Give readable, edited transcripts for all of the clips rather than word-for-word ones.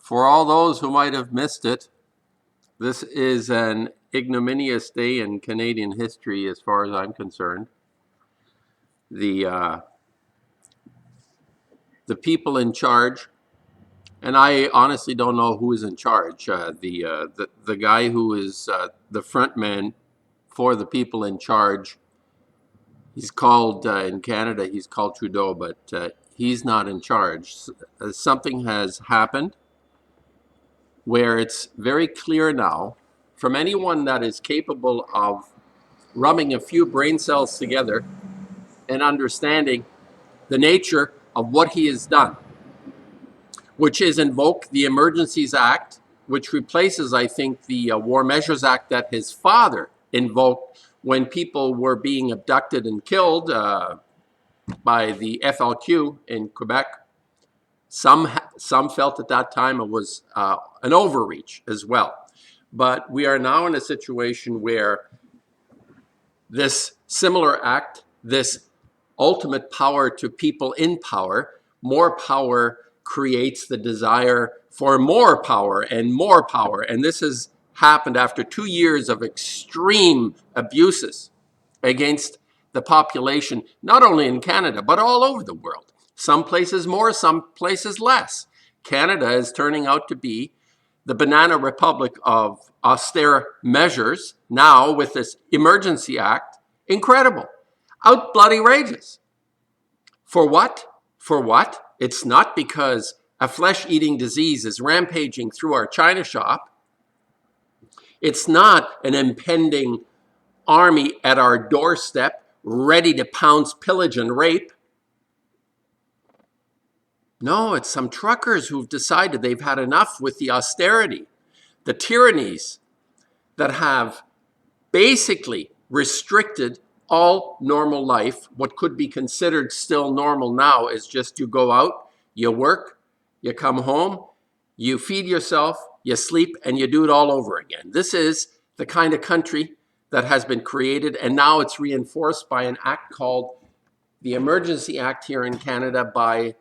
For all those who might have missed it, this is an ignominious day in Canadian history as far as I'm concerned. The people in charge, and I honestly don't know who is in charge. The guy who is the front man for the people in charge, he's called, in Canada, he's called Trudeau, but he's not in charge. Something has happened where it's very clear now from anyone that is capable of rubbing a few brain cells together and understanding the nature of what he has done, which is invoke the Emergencies Act, which replaces, I think, the War Measures Act that his father invoked when people were being abducted and killed by the FLQ in Quebec. Some felt at that time it was an overreach as well. But we are now in a situation where this similar act, this ultimate power to people in power, more power creates the desire for more power and more power. And this has happened after 2 years of extreme abuses against the population, not only in Canada, but all over the world. Some places more, some places less. Canada is turning out to be the banana republic of austere measures now with this Emergency Act. Incredible. Out bloody rages. For what? For what? It's not because a flesh-eating disease is rampaging through our China shop. It's not an impending army at our doorstep ready to pounce, pillage, and rape. No, it's some truckers who've decided they've had enough with the austerity, the tyrannies that have basically restricted all normal life. What could be considered still normal now is just you go out, you work, you come home, you feed yourself, you sleep, and you do it all over again. This is the kind of country that has been created, and now it's reinforced by an act called the Emergency Act here in Canada by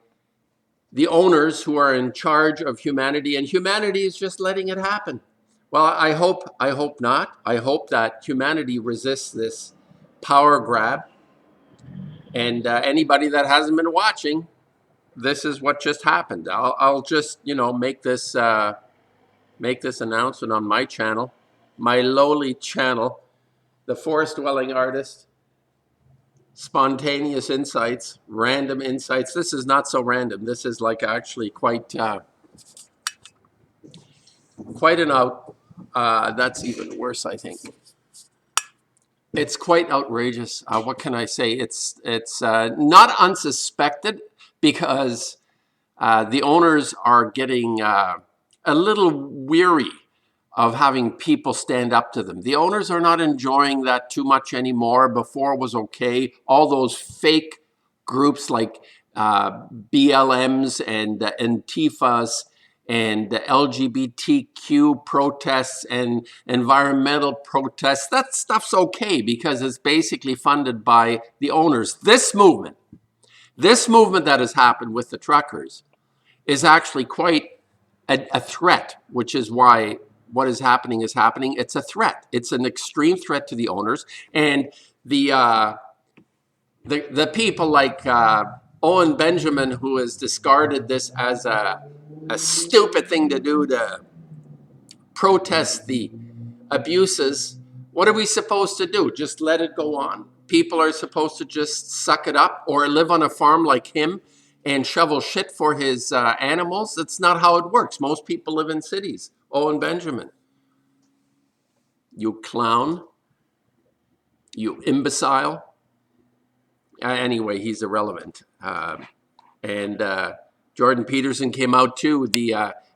the owners who are in charge of humanity, and humanity is just letting it happen. Well, I hope not. I hope that humanity resists this power grab. And anybody that hasn't been watching, this is what just happened. I'll just, make this announcement on my channel, my lowly channel, the forest dwelling artist. Spontaneous insights, random insights. This is not so random. This is like actually quite an out. That's even worse, I think. It's quite outrageous. What can I say? It's not unsuspected because the owners are getting a little weary of having people stand up to them. The owners are not enjoying that too much anymore. Before it was okay. All those fake groups like BLMs and Antifas and the LGBTQ protests and environmental protests, that stuff's okay because it's basically funded by the owners. This movement that has happened with the truckers is actually quite a threat, which is why what is happening is happening. It's a threat. It's an extreme threat to the owners. And the people like Owen Benjamin, who has discarded this as a stupid thing to do to protest the abuses, what are we supposed to do? Just let it go on? People are supposed to just suck it up or live on a farm like him and shovel shit for his animals? That's not how it works. Most people live in cities. Owen Benjamin. You clown. You imbecile. Anyway, he's irrelevant. And Jordan Peterson came out too.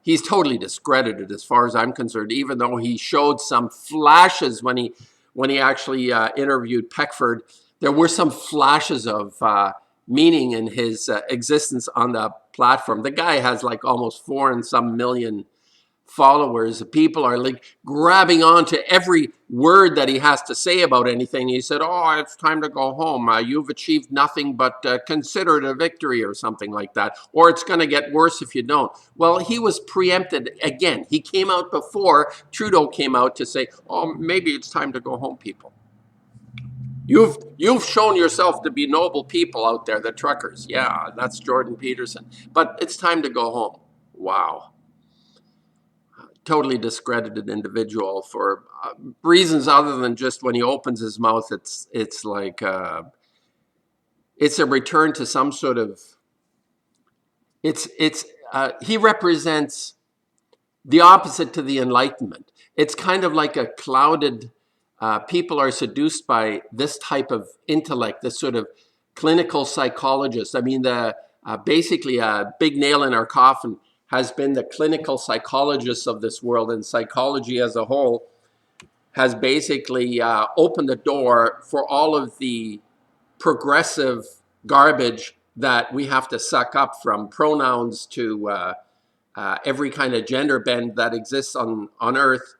He's totally discredited as far as I'm concerned, even though he showed some flashes when he actually interviewed Peckford. There were some flashes of meaning in his existence on the platform. The guy has like almost 4 and some million followers. People are like grabbing onto every word that he has to say about anything. He said, "Oh, it's time to go home. You've achieved nothing but consider it a victory," or something like that. Or it's going to get worse if you don't. Well, he was preempted again. He came out before Trudeau came out to say, "Oh, maybe it's time to go home, people. You've shown yourself to be noble people out there, the truckers." Yeah, that's Jordan Peterson. But it's time to go home. Wow. Totally discredited individual for reasons other than just when he opens his mouth, it's like it's a return to some sort of it's he represents the opposite to the Enlightenment. It's kind of like a clouded. People are seduced by this type of intellect, this sort of clinical psychologist. I mean, the basically a big nail in our coffin has been the clinical psychologists of this world, and psychology as a whole has basically opened the door for all of the progressive garbage that we have to suck up, from pronouns to every kind of gender bend that exists on Earth.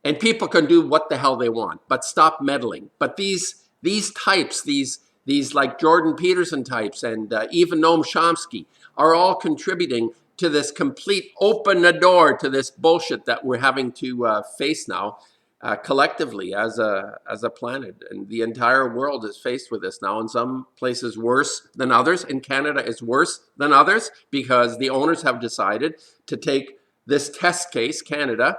And people can do what the hell they want, but stop meddling. But these types, these like Jordan Peterson types, and even Noam Chomsky, are all contributing to this complete open the door to this bullshit that we're having to face now collectively as a planet. And the entire world is faced with this now. In some places worse than others. In Canada, it's worse than others because the owners have decided to take this test case, Canada.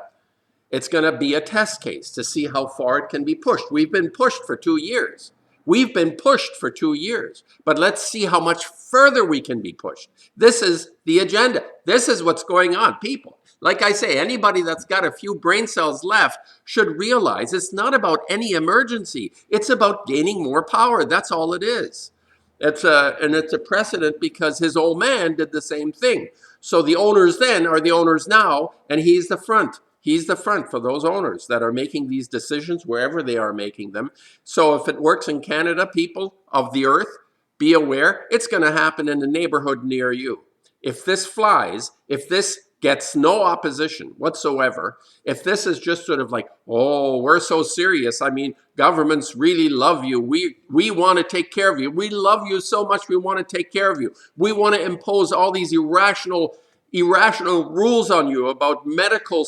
It's going to be a test case to see how far it can be pushed. We've been pushed for 2 years. We've been pushed for 2 years. But let's see how much further we can be pushed. This is the agenda. This is what's going on, people. Like I say, anybody that's got a few brain cells left should realize it's not about any emergency. It's about gaining more power. That's all it is. It's a precedent because his old man did the same thing. So the owners then are the owners now, and he's the front. He's the front for those owners that are making these decisions wherever they are making them. So if it works in Canada, people of the earth, be aware it's going to happen in a neighborhood near you. If this flies, if this gets no opposition whatsoever, if this is just sort of like, oh, we're so serious. I mean, governments really love you. We want to take care of you. We love you so much. We want to take care of you. We want to impose all these irrational rules on you about medical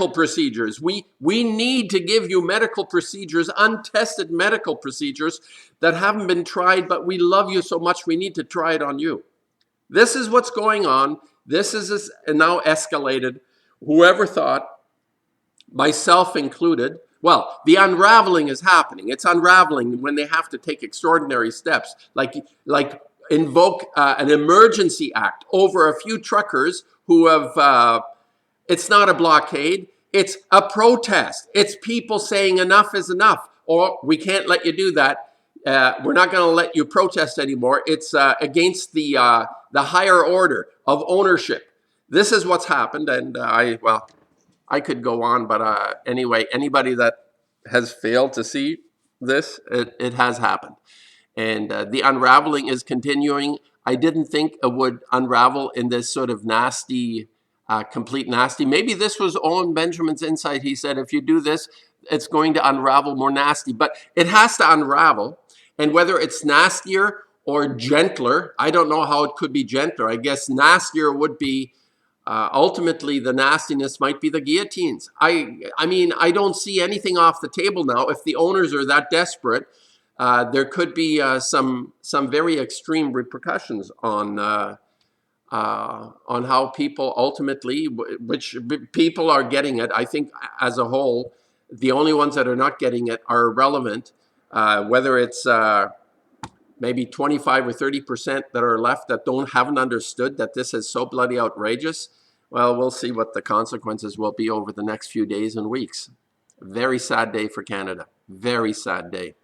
procedures. We need to give you medical procedures, untested medical procedures that haven't been tried, but we love you so much we need to try it on you. This is what's going on. This is now escalated. Whoever thought, myself included, well, the unraveling is happening. It's unraveling when they have to take extraordinary steps, like invoke an emergency act over a few truckers who have, it's not a blockade, it's a protest. It's people saying enough is enough, or we can't let you do that. We're not going to let you protest anymore. It's against the higher order of ownership. This is what's happened, and I could go on, but anyway, anybody that has failed to see this, it has happened. And the unraveling is continuing. I didn't think it would unravel in this sort of nasty, complete nasty. Maybe this was Owen Benjamin's insight. He said, if you do this, it's going to unravel more nasty. But it has to unravel. And whether it's nastier or gentler, I don't know how it could be gentler. I guess nastier would be, ultimately, the nastiness might be the guillotines. I mean, I don't see anything off the table now. If the owners are that desperate, there could be some very extreme repercussions on how people ultimately, which people are getting it. I think as a whole, the only ones that are not getting it are irrelevant. Whether it's maybe 25 or 30% that are left that haven't understood that this is so bloody outrageous, well, we'll see what the consequences will be over the next few days and weeks. Very sad day for Canada. Very sad day.